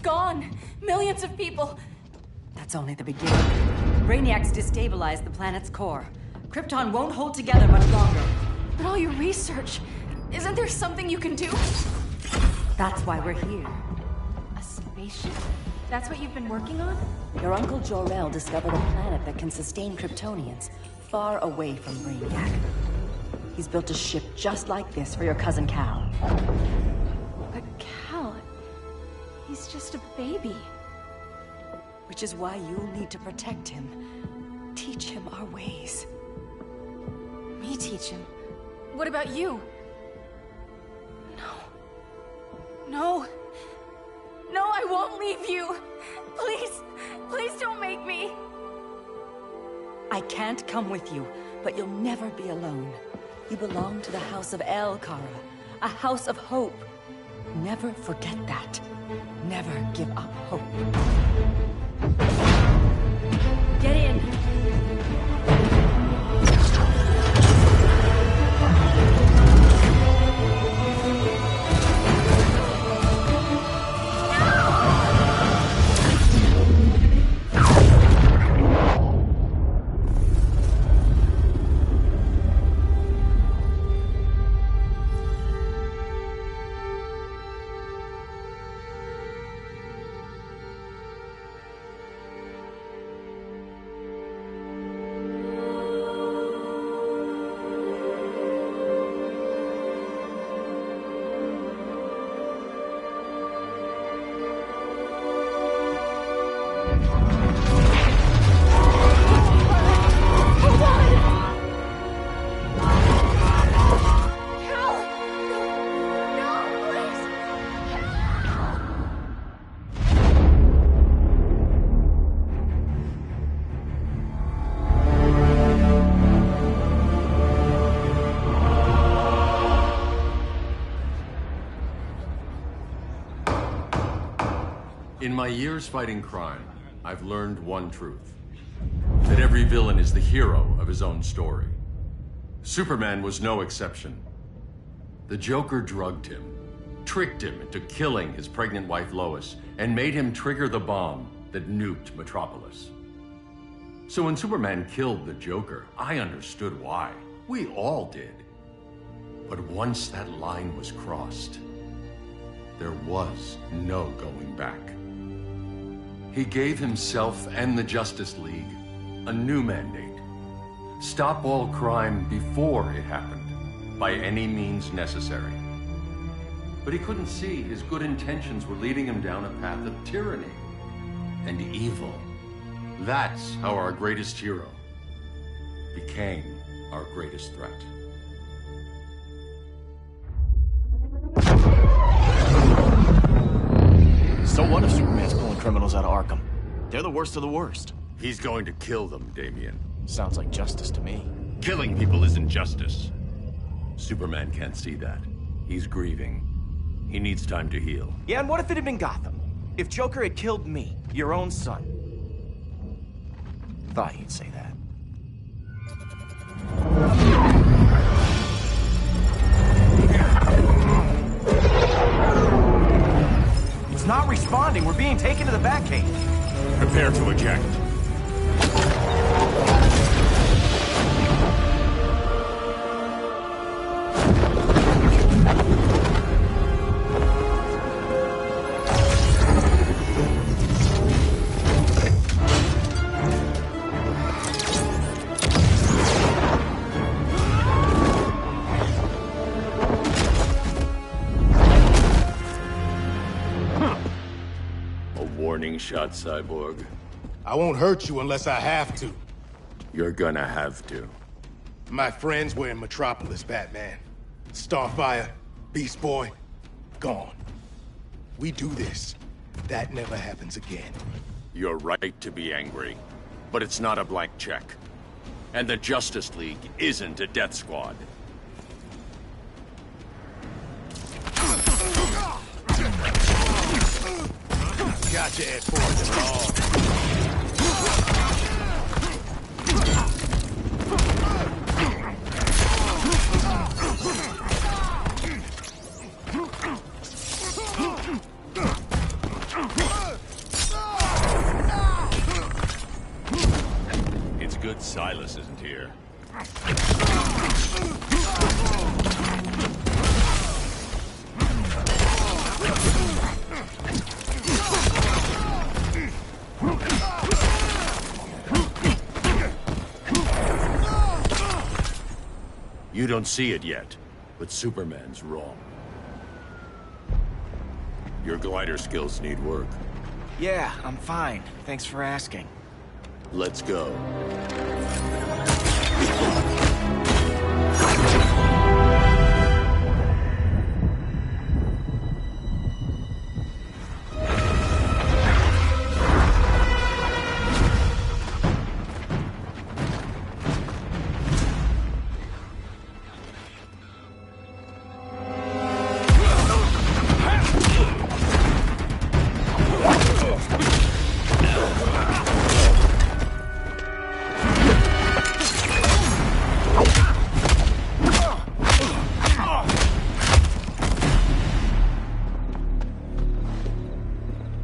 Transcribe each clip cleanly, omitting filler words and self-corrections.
gone. Millions of people. That's only the beginning. Brainiac's destabilized the planet's core. Krypton won't hold together much longer. But all your research, isn't there something you can do? That's why we're here. A spaceship? That's what you've been working on? Your Uncle Jor-El discovered a planet that can sustain Kryptonians, far away from Brainiac. He's built a ship just like this for your cousin Cal. But Cal... he's just a baby. Which is why you'll need to protect him. Teach him our ways. Me teach him? What about you? No. No, I won't leave you. Please, please don't make me. I can't come with you, but you'll never be alone. You belong to the House of El, Kara. A house of hope. Never forget that. Never give up hope. Get in! In my years fighting crime, I've learned one truth. That every villain is the hero of his own story. Superman was no exception. The Joker drugged him, tricked him into killing his pregnant wife Lois, and made him trigger the bomb that nuked Metropolis. So when Superman killed the Joker, I understood why. We all did. But once that line was crossed, there was no going back. He gave himself and the Justice League a new mandate. Stop all crime before it happened, by any means necessary. But he couldn't see his good intentions were leading him down a path of tyranny and evil. That's how our greatest hero became our greatest threat. So what if Superman's pulling criminals out of Arkham? They're the worst of the worst. He's going to kill them, Damian. Sounds like justice to me. Killing people isn't justice. Superman can't see that. He's grieving. He needs time to heal. Yeah, and what if it had been Gotham? If Joker had killed me, your own son? Thought you'd say that. It's not responding. We're being taken to the Batcave. Prepare to eject. Shot, Cyborg. I won't hurt you unless I have to. You're gonna have to. My friends were in Metropolis, Batman. Starfire, Beast Boy, gone. We do this. That never happens again. You're right to be angry, but it's not a blank check. And the Justice League isn't a death squad. Gotcha at points at all. good Silas isn't here. You don't see it yet, but Superman's wrong. Your glider skills need work. Yeah, I'm fine. Thanks for asking. Let's go.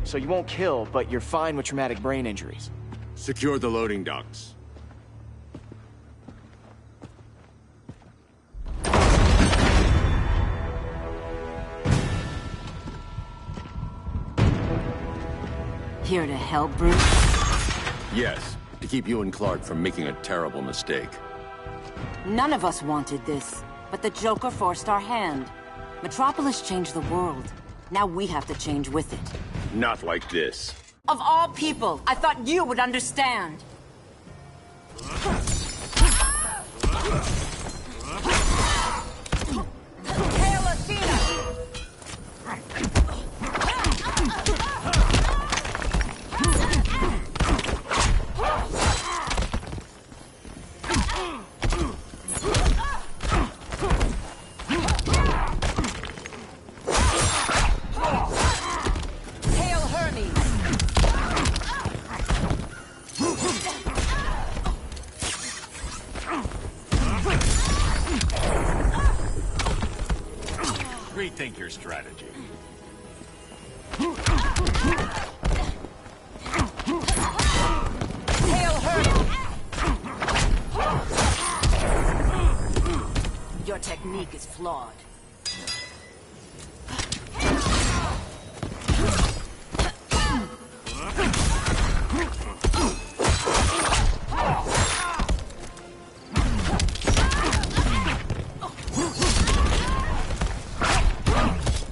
So you won't kill, but you're fine with traumatic brain injuries. Secure the loading docks. Here to help, Bruce? Yes, to keep you and Clark from making a terrible mistake. None of us wanted this, but the Joker forced our hand. Metropolis changed the world. Now we have to change with it. Not like this. Of all people, I thought you would understand. Hail Athena! Hail Hermes! Rethink your strategy. Hail Hermes! Your technique is flawed.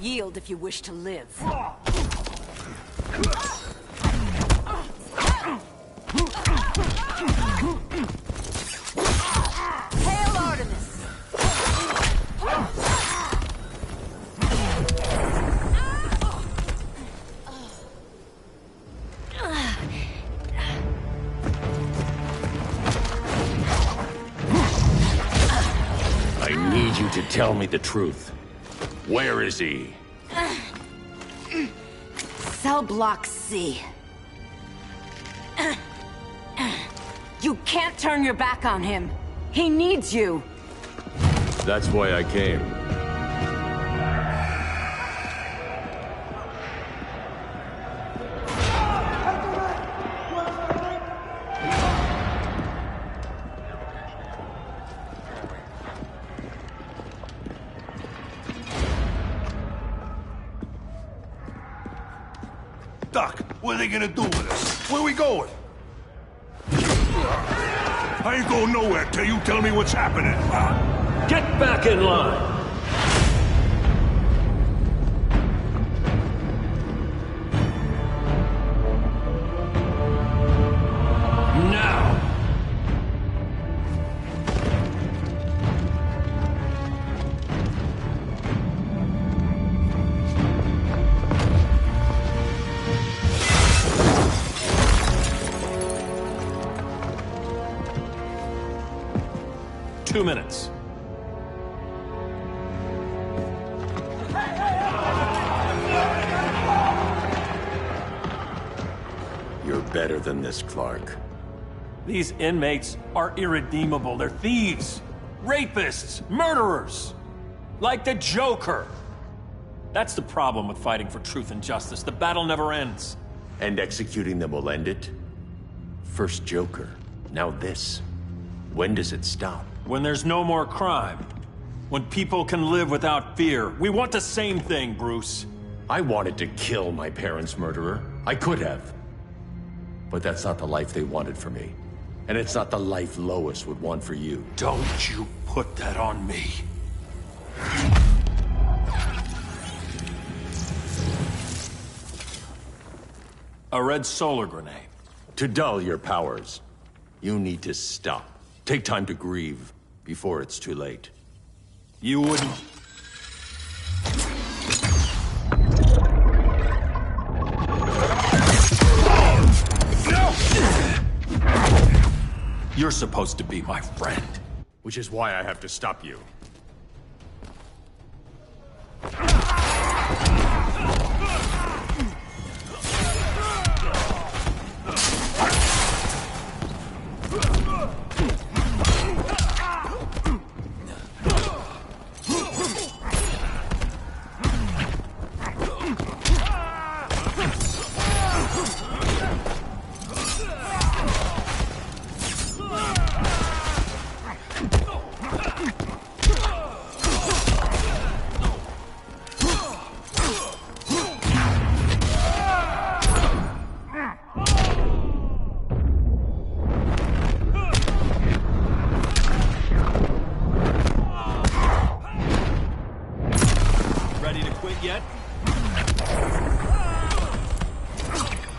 Yield if you wish to live. Hail Artemis! I need you to tell me the truth. Where is he? Cell Block C. You can't turn your back on him. He needs you. That's why I came. Doc, what are they gonna do with us? Where are we going? I ain't going nowhere till you tell me what's happening. Get back in line! Now! Two minutes. You're better than this, Clark. These inmates are irredeemable. They're thieves, rapists, murderers. Like the Joker. That's the problem with fighting for truth and justice. The battle never ends. And executing them will end it? First Joker, Now this. When does it stop? When there's no more crime. When people can live without fear. We want the same thing, Bruce. I wanted to kill my parents' murderer. I could have. But that's not the life they wanted for me. And it's not the life Lois would want for you. Don't you put that on me. A red solar grenade. To dull your powers, you need to stop. Take time to grieve before it's too late. You wouldn't... You're supposed to be my friend. Which is why I have to stop you.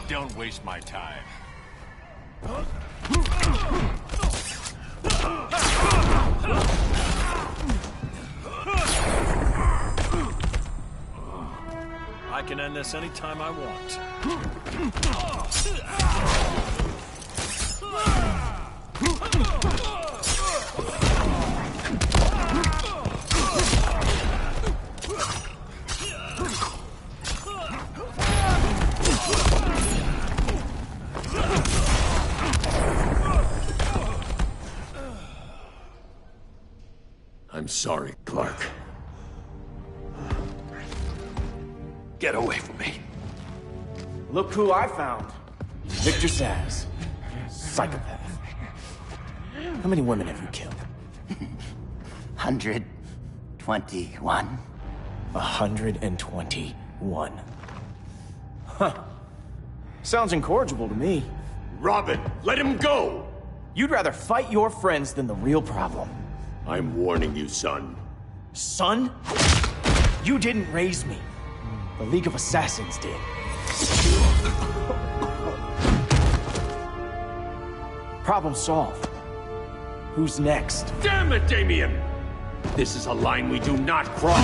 Don't waste my time. I can end this anytime I want. I'm sorry, Clark. Get away from me. Look who I found. Victor Zsasz. Psychopath. How many women have you killed? 121. 121. Huh. Sounds incorrigible to me. Robin, let him go! You'd rather fight your friends than the real problem. I'm warning you, son. Son? You didn't raise me. The League of Assassins did. Problem solved. Who's next? Damn it, Damien! This is a line we do not cross.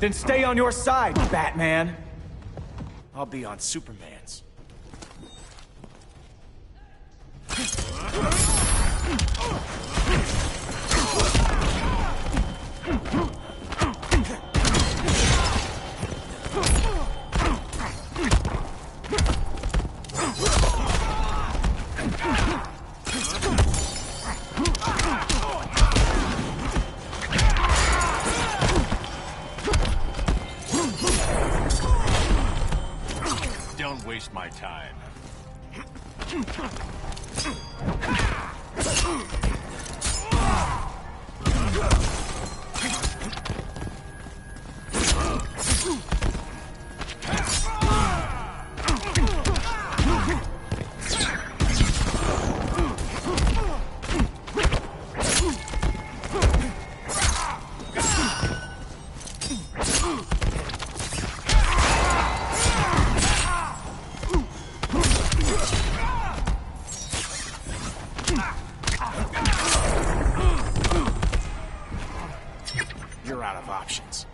Then stay on your side, Batman. I'll be on Superman's. Don't waste my time. You're out of options.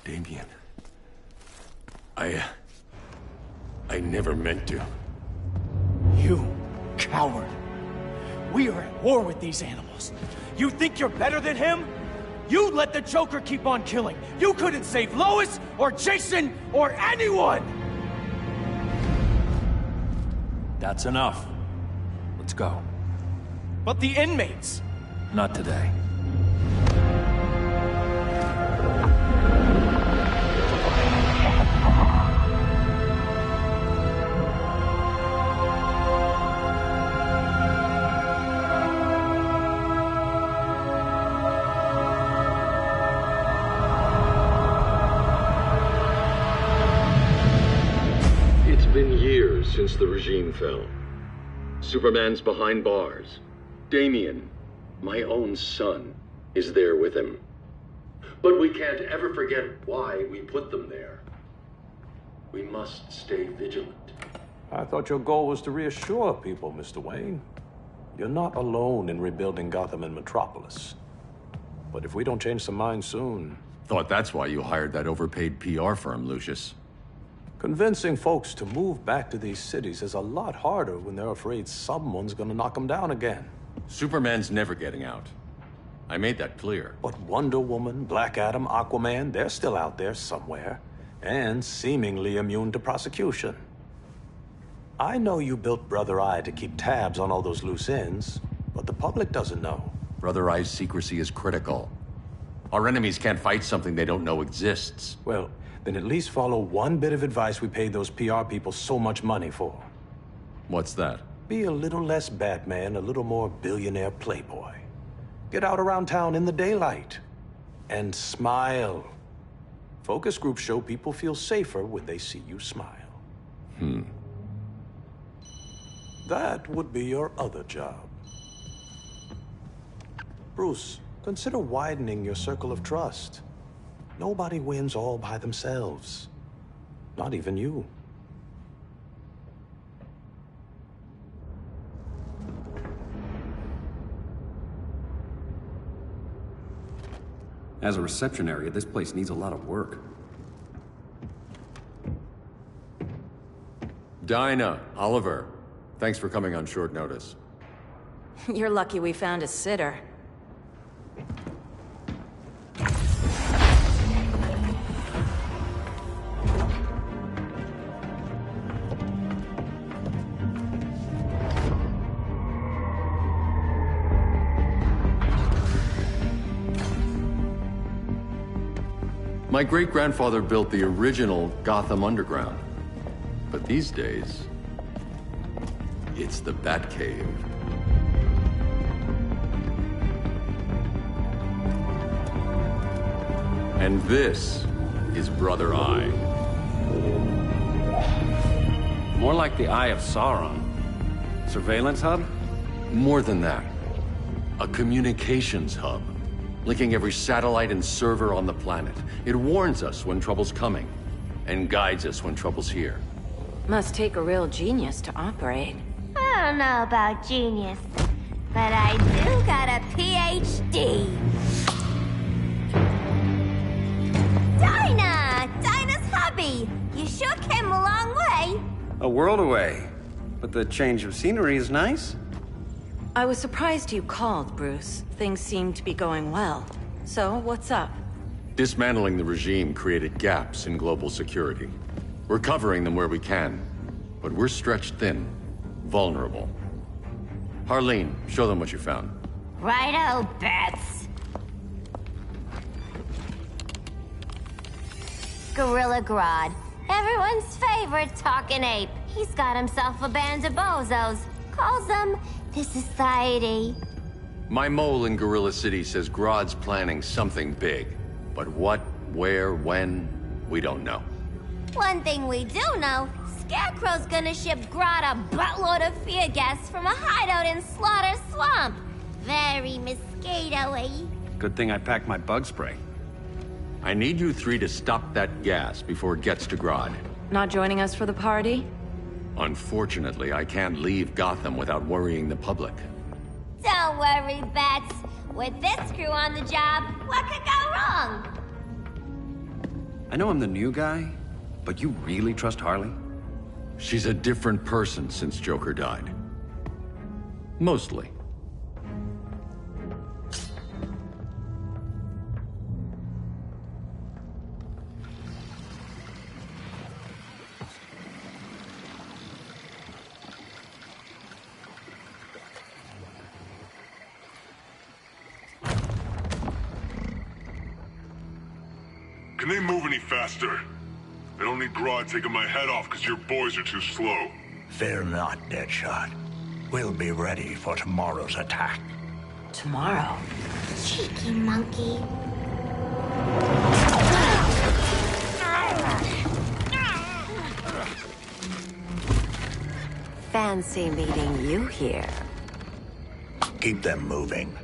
Damien. I never meant to. You coward. We are at war with these animals. You think you're better than him? You let the Joker keep on killing. You couldn't save Lois, or Jason, or anyone! That's enough. Let's go. But the inmates! Not today. It's been years since the regime fell. Superman's behind bars. Damian, my own son, is there with him. But we can't ever forget why we put them there. We must stay vigilant. I thought your goal was to reassure people, Mr. Wayne. You're not alone in rebuilding Gotham and Metropolis. But if we don't change some minds soon... Thought that's why you hired that overpaid PR firm, Lucius. Convincing folks to move back to these cities is a lot harder when they're afraid someone's gonna knock them down again. Superman's never getting out. I made that clear. But Wonder Woman, Black Adam, Aquaman, they're still out there somewhere. And seemingly immune to prosecution. I know you built Brother Eye to keep tabs on all those loose ends, but the public doesn't know. Brother Eye's secrecy is critical. Our enemies can't fight something they don't know exists. Well, then at least follow one bit of advice we paid those PR people so much money for. What's that? Be a little less Batman, a little more billionaire playboy. Get out around town in the daylight. And smile. Focus groups show people feel safer when they see you smile. That would be your other job. Bruce, consider widening your circle of trust. Nobody wins all by themselves. Not even you. As a reception area, this place needs a lot of work. Dinah, Oliver, thanks for coming on short notice. You're lucky we found a sitter. My great-grandfather built the original Gotham Underground. But these days, it's the Batcave. And this is Brother Eye. More like the Eye of Sauron. Surveillance hub? More than that. A communications hub. Linking every satellite and server on the planet. It warns us when trouble's coming, and guides us when trouble's here. Must take a real genius to operate. I don't know about genius, but I do got a PhD. Dinah's hubby! You sure came a long way. A world away. But the change of scenery is nice. I was surprised you called, Bruce. Things seem to be going well. So, what's up? Dismantling the regime created gaps in global security. We're covering them where we can, but we're stretched thin, vulnerable. Harleen, show them what you found. Righto, Bats. Gorilla Grodd. Everyone's favorite talking ape. He's got himself a band of bozos. Calls them the Society. My mole in Gorilla City says Grodd's planning something big. But what, where, when, we don't know. One thing we do know, Scarecrow's gonna ship Grodd a buttload of fear gas from a hideout in Slaughter Swamp. Very mosquito-y. Good thing I packed my bug spray. I need you three to stop that gas before it gets to Grodd. Not joining us for the party? Unfortunately, I can't leave Gotham without worrying the public. Don't worry, Bats. With this crew on the job, what could go wrong? I know I'm the new guy, but you really trust Harley? She's a different person since Joker died. Mostly. Can they move any faster? I don't need Grodd taking my head off because your boys are too slow. Fear not, Deadshot. We'll be ready for tomorrow's attack. Tomorrow? Cheeky monkey. Fancy meeting you here. Keep them moving.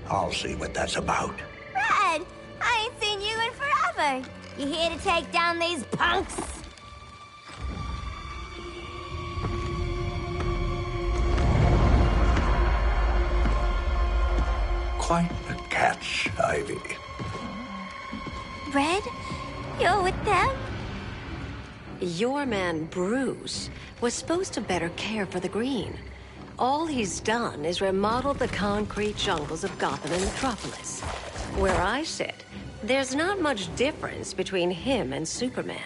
I'll see what that's about. Red, I ain't seen you in forever. You here to take down these punks? Quite the catch, Ivy. Red, you're with them? Your man, Bruce, was supposed to better care for the Green. All he's done is remodel the concrete jungles of Gotham and Metropolis. Where I sit, there's not much difference between him and Superman.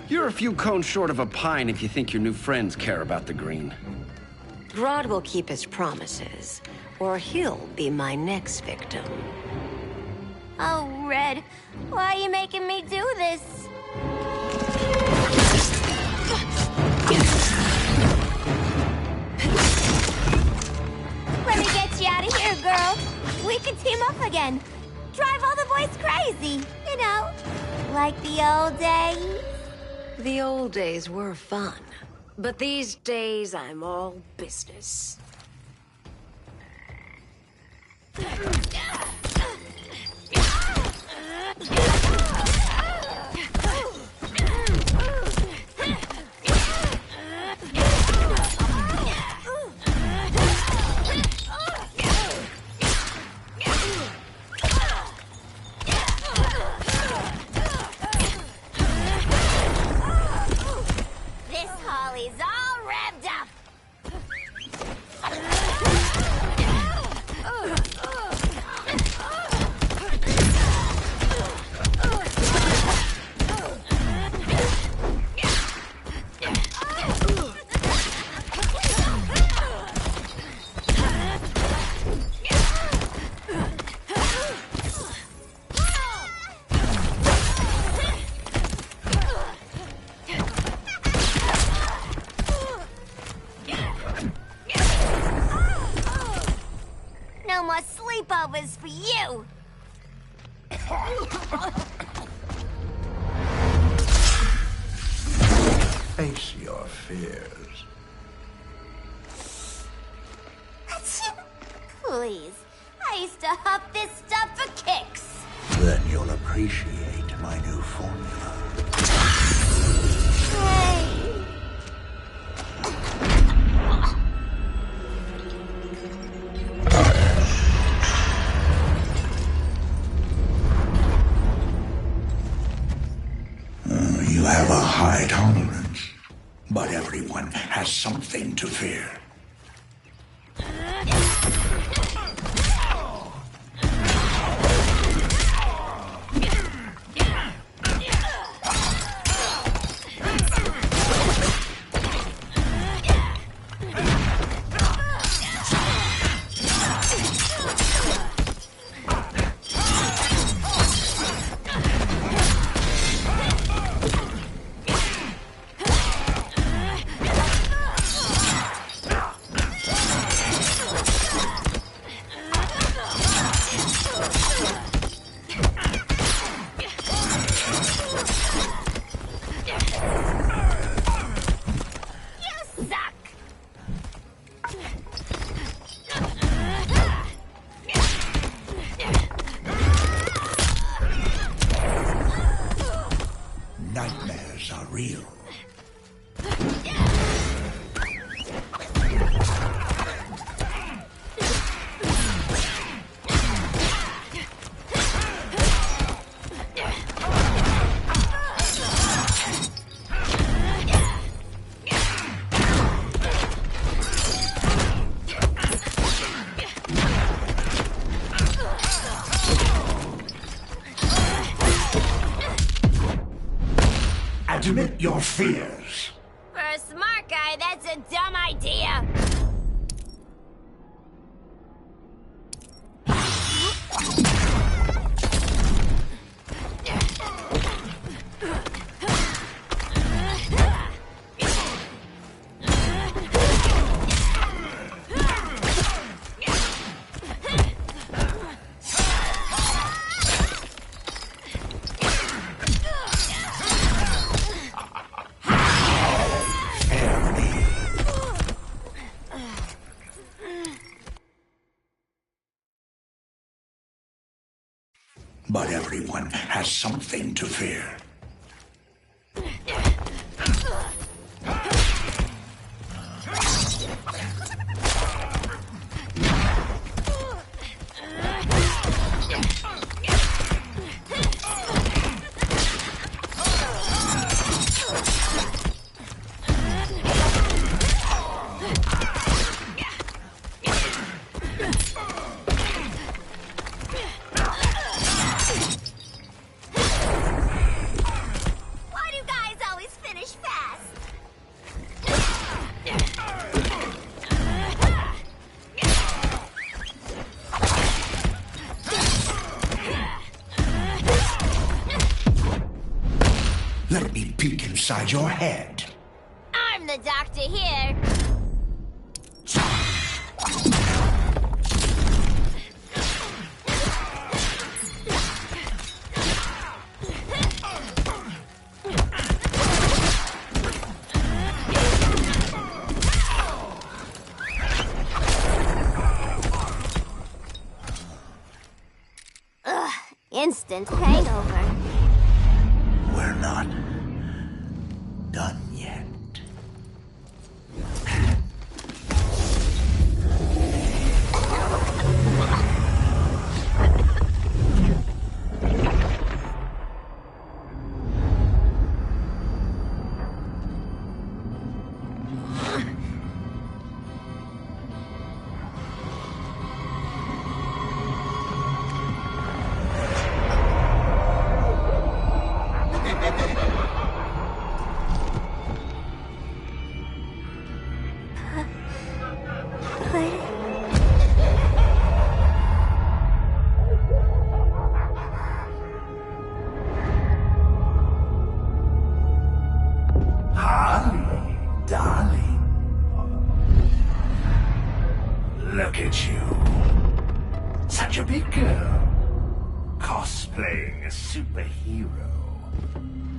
You're a few cones short of a pine if you think your new friends care about the Green. Grodd will keep his promises, or he'll be my next victim. Oh, Red, why are you making me do this? Let me get you out of here, girl. We can team up again. Drive all the boys crazy, you know, like the old days. The old days were fun, but these days I'm all business. This Harley's all revved up. No more sleepovers for you. Face your fears. Please, I used to huff this stuff for kicks. Then you'll appreciate my new formula. Hey. You have a high tolerance, but everyone has something to fear. Nightmares are real. Admit your fears. For a smart guy, that's a dumb idea. but everyone has something to fear. Let me peek inside your head. I'm the doctor here. Ugh, instant hangover. We're not done yet. Look at you. Such a big girl. Cosplaying a superhero.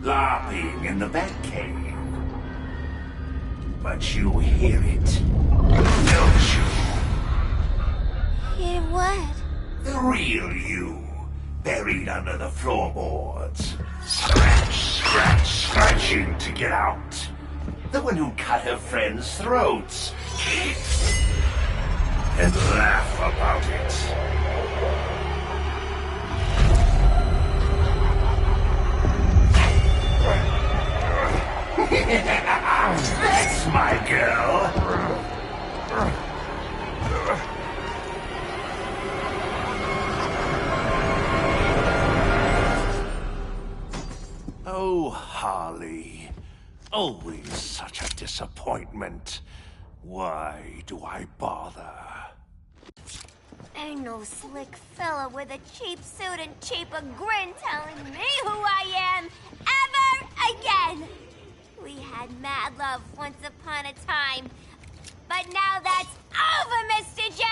LARPing in the Batcave. But you hear it, don't you? Hear what? The real you, buried under the floorboards. Scratch, scratch, scratching to get out. The one who cut her friends' throats. And laugh about it. That's my girl. Oh, Harley. Always such a disappointment. Why do I bother? Ain't no slick fella with a cheap suit and cheaper grin telling me who I am ever again. We had mad love once upon a time, but now that's over, Mr. J.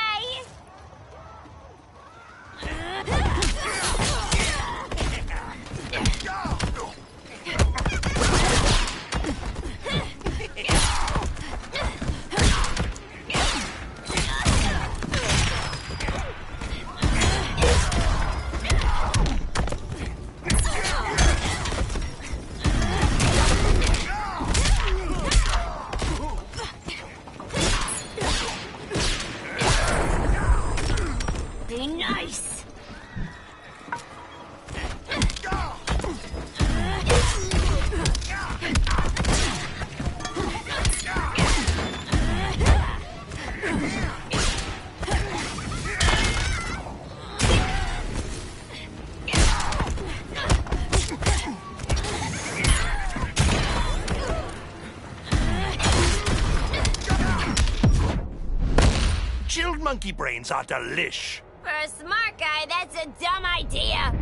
Be nice. Chilled monkey brains are delish. For a smart guy, that's a dumb idea.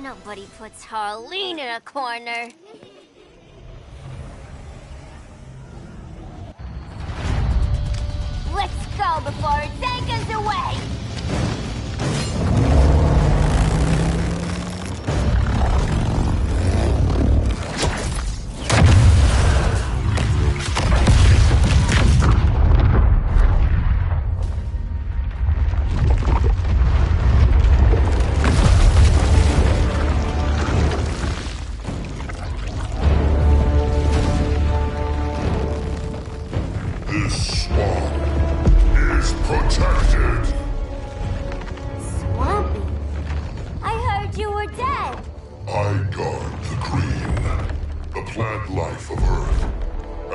Nobody puts Harleen in a corner. Let's go before This swamp is protected. Swampy? I heard you were dead. I guard the green, the plant life of Earth.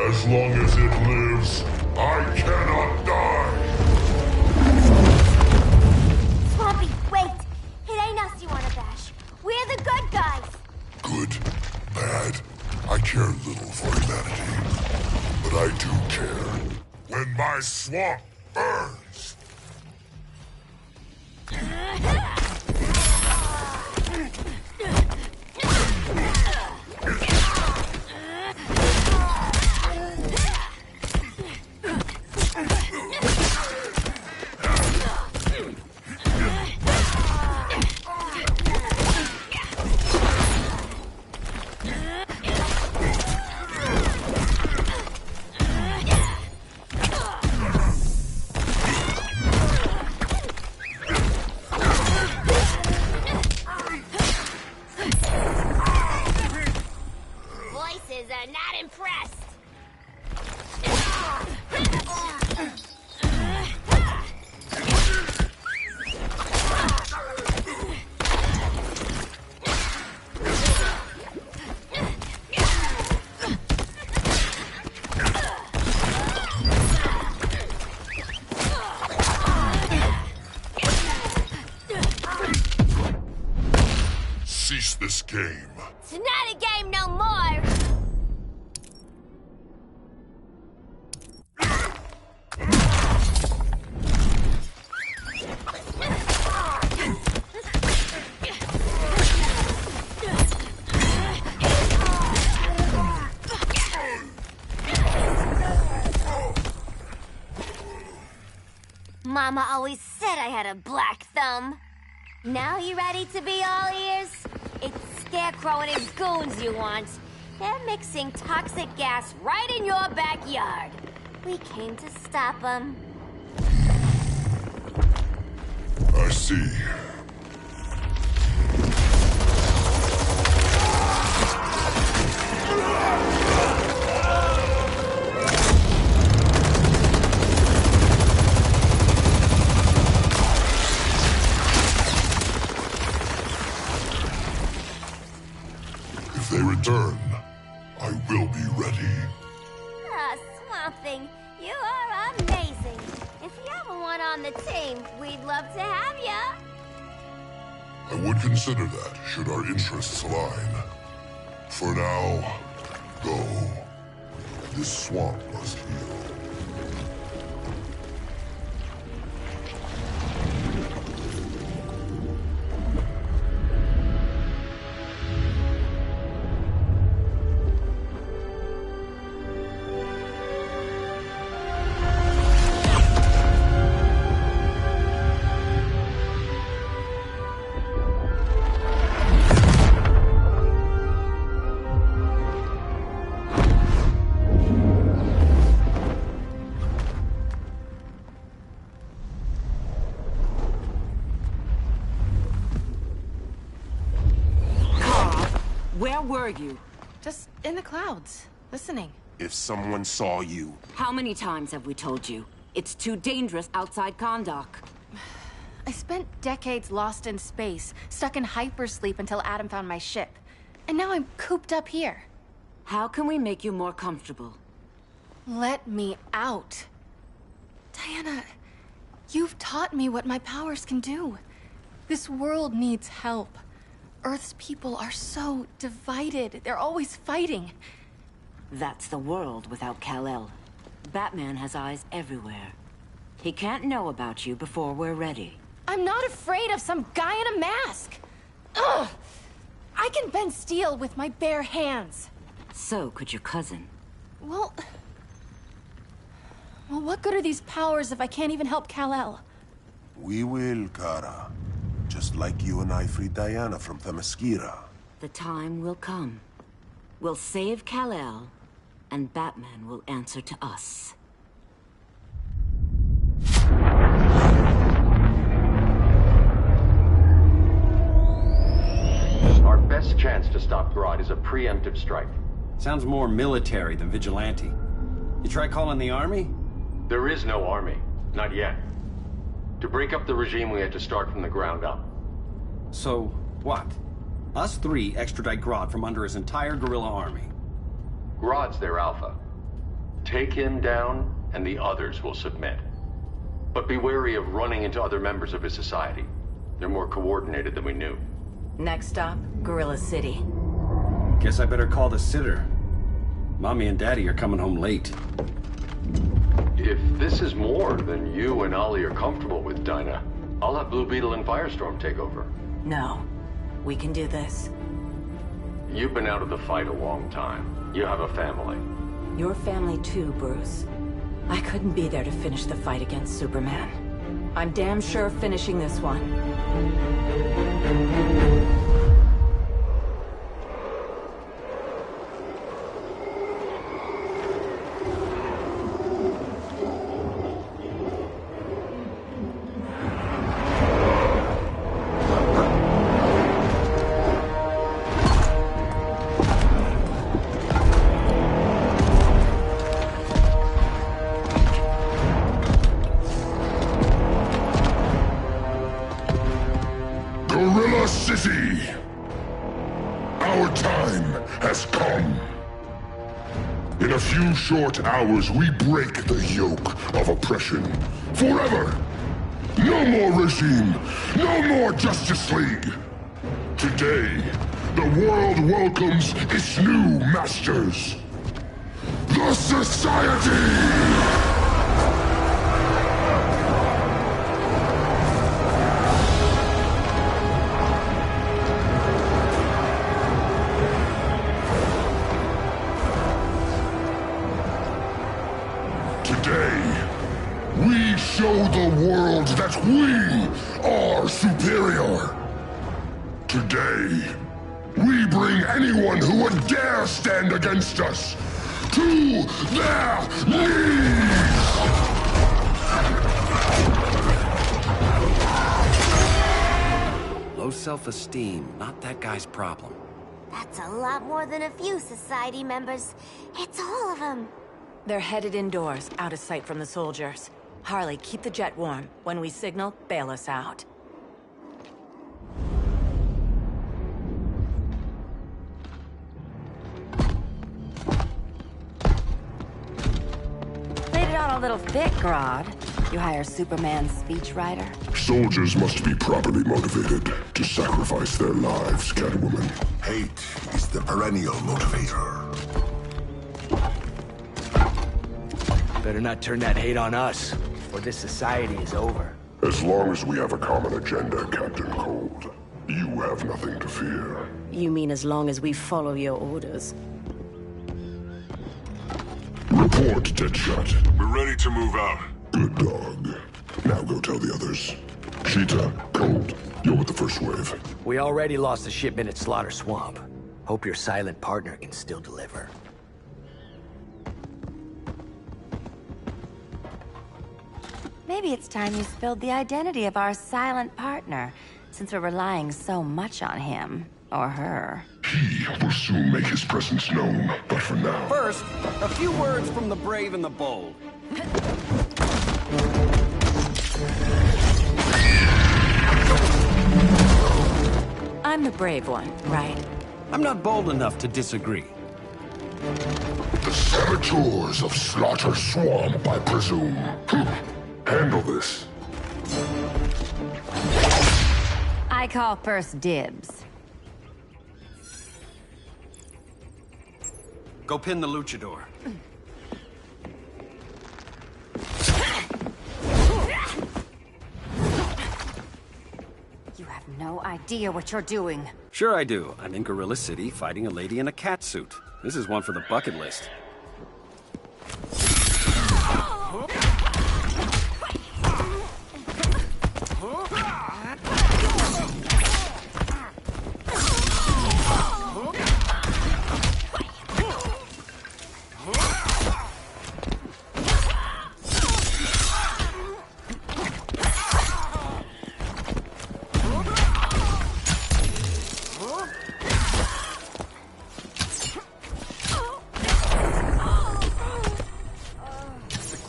As long as it lives, I cannot die. Swampy, wait. It ain't us you wanna bash. We're the good guys. Good, bad, I care little for humanity. But I do care when my swamp burns. Voices are not impressed. Cease this game. It's not a game no more. Mama always said I had a black thumb. Now you ready to be all ears? It's Scarecrow and his goons you want. They're mixing toxic gas right in your backyard. We came to stop them. I see. If they return, I will be ready. Ah, Swamp Thing, you are amazing. If you ever want on the team, we'd love to have ya. I would consider that, should our interests align. For now, go. This swamp must heal. Where were you? Just in the clouds, listening. If someone saw you... How many times have we told you? It's too dangerous outside Kahndaq. I spent decades lost in space, stuck in hypersleep until Adam found my ship. And now I'm cooped up here. How can we make you more comfortable? Let me out. Diana, you've taught me what my powers can do. This world needs help. Earth's people are so divided. They're always fighting. That's the world without Kal-El. Batman has eyes everywhere. He can't know about you before we're ready. I'm not afraid of some guy in a mask. Ugh! I can bend steel with my bare hands. So could your cousin. Well, what good are these powers if I can't even help Kal-El? We will, Kara. Just like you and I freed Diana from Themyscira. The time will come. We'll save Kal-El, and Batman will answer to us. Our best chance to stop Grodd is a preemptive strike. Sounds more military than vigilante. You try calling the army? There is no army. Not yet. To break up the regime, we had to start from the ground up. So, what? Us three extradite Grodd from under his entire guerrilla army. Grodd's their alpha. Take him down, and the others will submit. But be wary of running into other members of his society. They're more coordinated than we knew. Next stop, Gorilla City. Guess I better call the sitter. Mommy and Daddy are coming home late. If this is more than you and Ollie are comfortable with, Dinah, I'll have Blue Beetle and Firestorm take over. No. We can do this. You've been out of the fight a long time. You have a family. Your family too, Bruce. I couldn't be there to finish the fight against Superman. I'm damn sure finishing this one. Gorilla City! Our time has come. In a few short hours, we break the yoke of oppression. Forever! No more regime! No more Justice League! Today, the world welcomes its new masters. The Society! We show the world that we are superior. Today, we bring anyone who would dare stand against us to their knees! Low self-esteem, not that guy's problem. That's a lot more than a few Society members. It's all of them. They're headed indoors, out of sight from the soldiers. Harley, keep the jet warm. When we signal, bail us out. Played it on a little thick, Grodd. You hire Superman's speechwriter? Soldiers must be properly motivated to sacrifice their lives, Catwoman. Hate is the perennial motivator. Better not turn that hate on us, or this society is over. As long as we have a common agenda, Captain Cold, you have nothing to fear. You mean as long as we follow your orders? Report, Deadshot. We're ready to move out. Good dog. Now go tell the others. Cheetah, Cold, you're with the first wave. We already lost a shipment at Slaughter Swamp. Hope your silent partner can still deliver. Maybe it's time you spilled the identity of our silent partner, since we're relying so much on him. Or her. He will soon make his presence known, but for now... First, a few words from the brave and the bold. I'm the brave one, right? I'm not bold enough to disagree. The saboteurs of Slaughter Swamp, I presume. Handle this. I call first dibs. Go pin the luchador. You have no idea what you're doing. Sure I do. I'm in Gorilla City fighting a lady in a cat suit. This is one for the bucket list.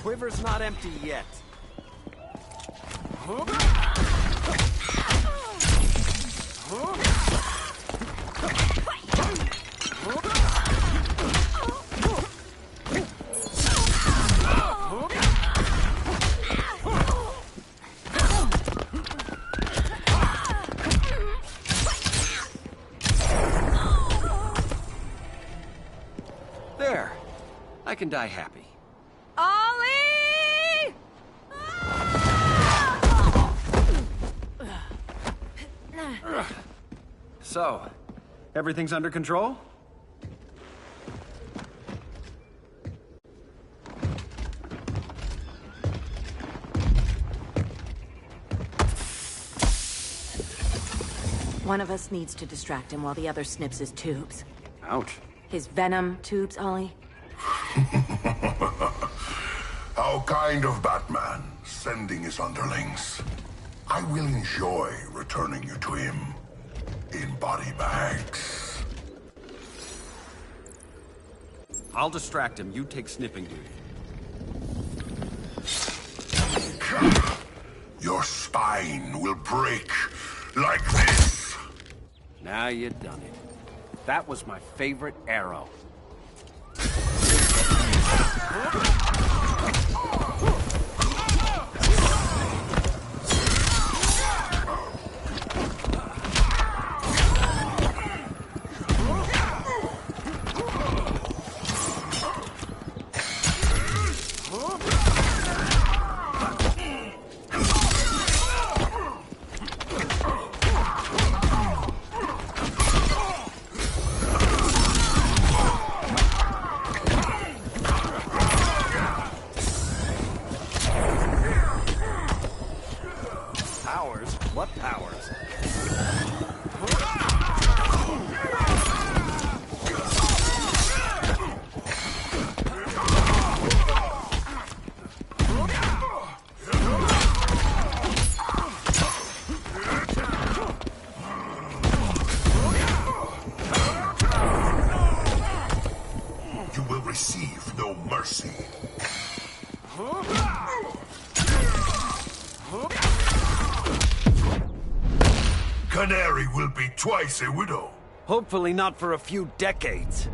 quiver's not empty yet. There. I can die happy. Ollie! So, everything's under control? One of us needs to distract him while the other snips his tubes. Ouch. His venom tubes, Ollie. How kind of Batman, sending his underlings. I will enjoy returning you to him in body bags. I'll distract him. You take sniffing duty. Your spine will break like this. Now you done it. That was my favorite arrow. Powers? What powers? You will receive no mercy. Canary will be twice a widow. Hopefully not for a few decades.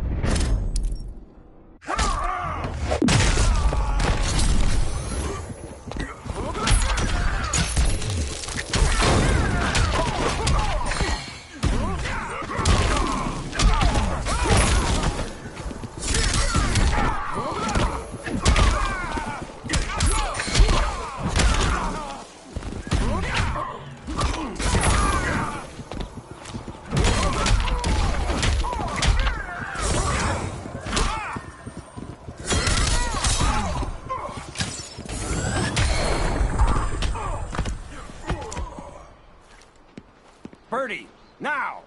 Birdie, now!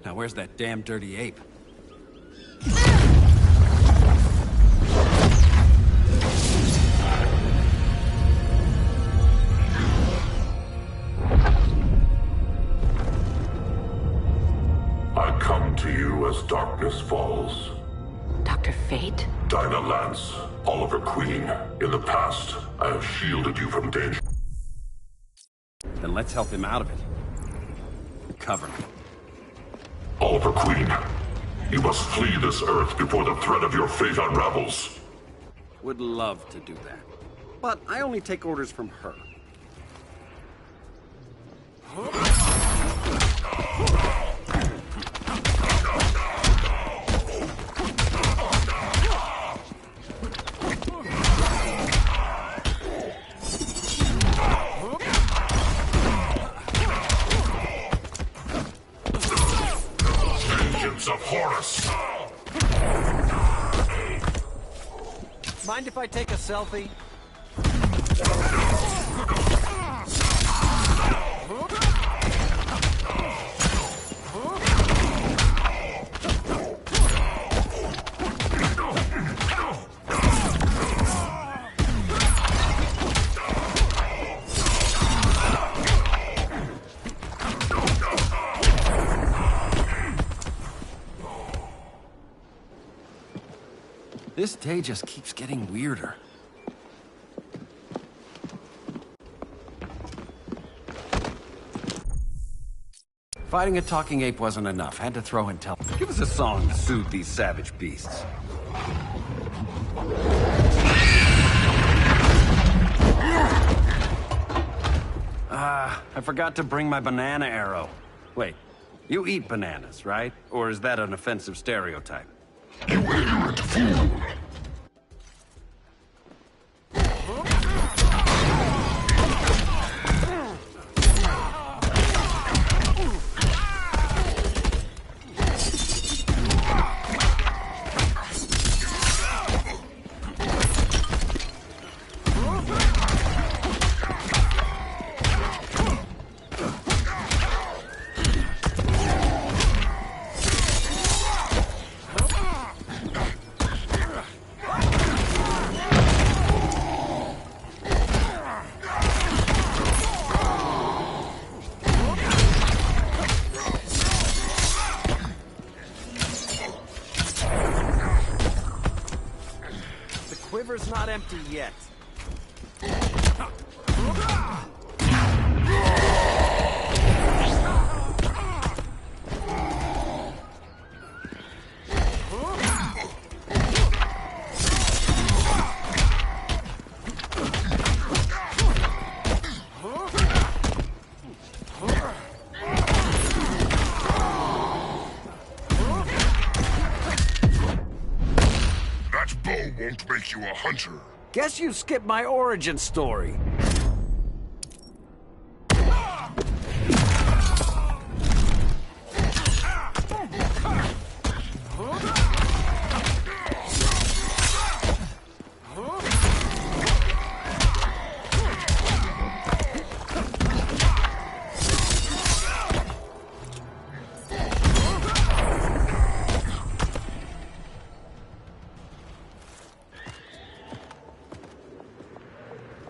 Now where's that damn dirty ape? I come to you as darkness falls. Dr. Fate? Dinah Lance, Oliver Queen. In the past, I have shielded you from danger. Then let's help him out of it. Cover me. Oliver Queen, you must flee this Earth before the threat of your fate unravels. Would love to do that. But I only take orders from her. Vengeance of Horus! Mind if I take a selfie? This day just keeps getting weirder. Fighting a talking ape wasn't enough. Had to throw in tell. Give us a song to soothe these savage beasts. I forgot to bring my banana arrow. Wait, you eat bananas, right? Or is that an offensive stereotype? You ignorant fool! Quiver's not empty yet. Won't make you a hunter. Guess you skipped my origin story.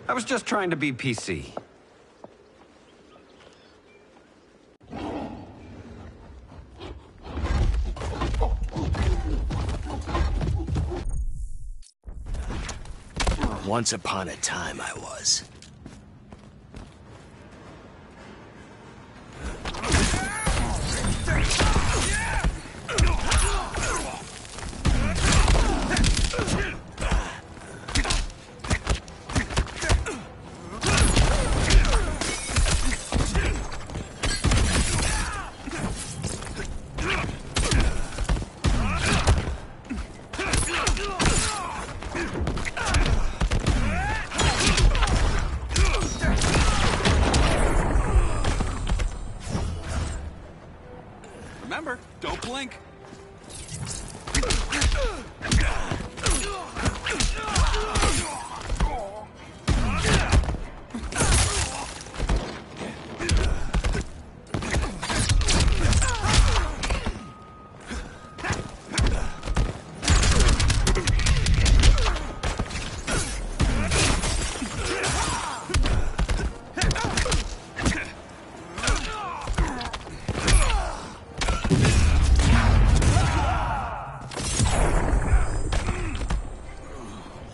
I was just trying to be PC. Once upon a time, I was. Remember, don't blink.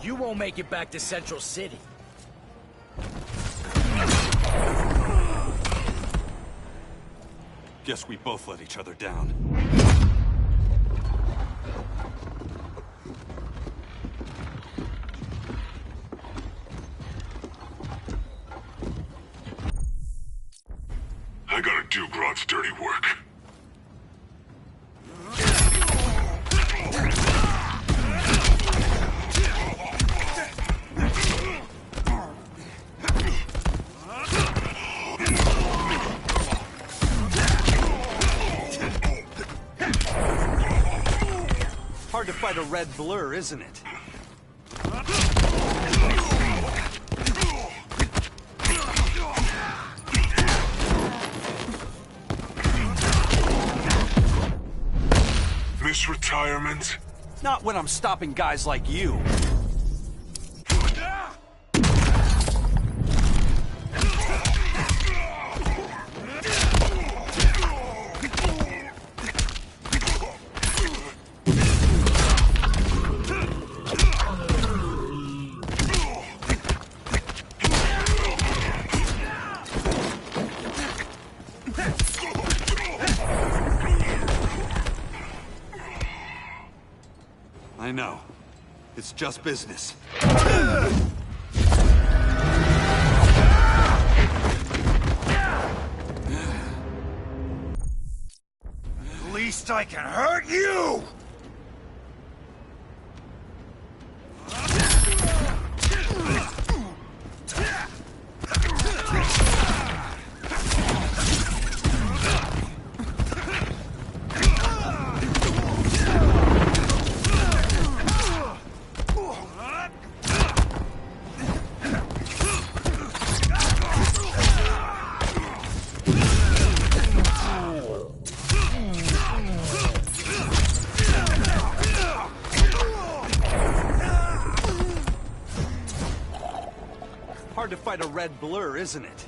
You won't make it back to Central City. Guess we both let each other down. I gotta do Grodd's dirty work. Hard to fight a red blur, isn't it? This retirement? Not when I'm stopping guys like you. It's just business. At least I can hurt you! Hard to fight a red blur, isn't it?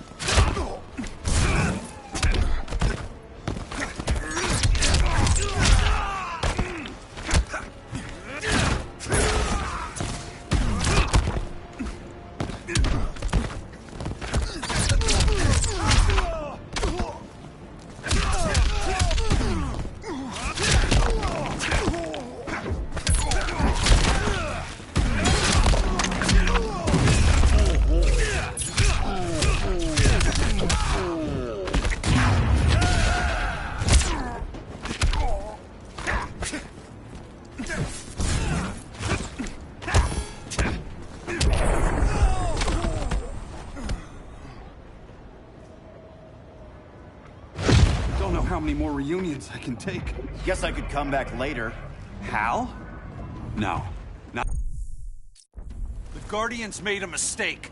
Don't know how many more reunions I can take. Guess I could come back later. Hal? No. Not. The Guardians made a mistake.